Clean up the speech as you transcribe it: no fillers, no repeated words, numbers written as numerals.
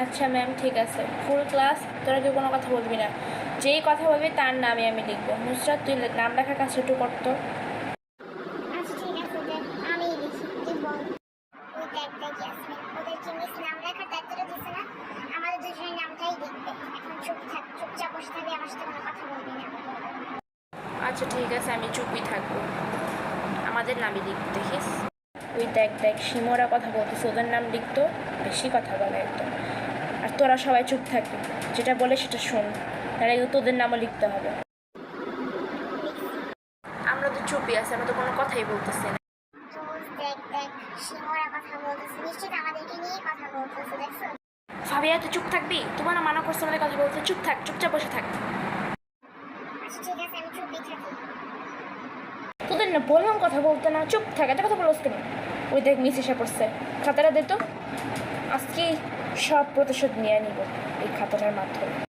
আচ্ছা ম্যাম, ঠিক আছে। ফুল ক্লাস তোরা কেউ কোনো কথা বলবি না। যেই কথা বলবি তার নামে আমি লিখবো। নুসরাত, তুই নাম লেখার কাজটা একটু করতো। আচ্ছা ঠিক আছে, দেখ আমি লিখি, তুই বল। ওই দেখ দেখ ইয়াসমিন, ওদেরকে মিস নাম লেখার দায়িত্বটা দিছে না, আমাদের দুজনের নামটাই লিখবে। এখন চুপ থাক, চুপচাপ বসে থাকবি, আমার সাথে কোনো কথা বলবি না। আচ্ছা ঠিক আছে, আমি চুপই থাকবো, আমাদের নামই লিখবো। দেখিস, ওই দেখ দেখ সিমোরা কথা বলতেছে, ওদের নাম লিখতো। বেশি কথা বলে একদম। আর তোরা সবাই চুপ থাকবি, যেটা বলে সেটা শোন, তাহলে তোদের নামও লিখতে হবে। আমরা তো চুপই আছি, আমরা তো কোনো কথাই বলতেছি না। দোস্ত দেখ দেখ, সিমোরা কথা বলতেছে, নিশ্চিত আমাদেরকে নিয়ে কথা বলতেছে, দেখছো? ফাবিয়া, তুই চুপ থাকবি? তোমার না মানা করছে আমাদের কথা বলতে? চুপ থাক, চুপচাপ বসে থাক। আচ্ছা ঠিক আছে, আমি চুপই থাকি। তোদের না বললাম কথা বলতে না, চুপ থাক। এত কথা বলছ কেন? ওই দেখ মিস এসে পড়ছে, খাতাটা দে তো। আজকে সব প্রতিশোধ নিয়ে নিব এই খাতাটার মাধ্যমে।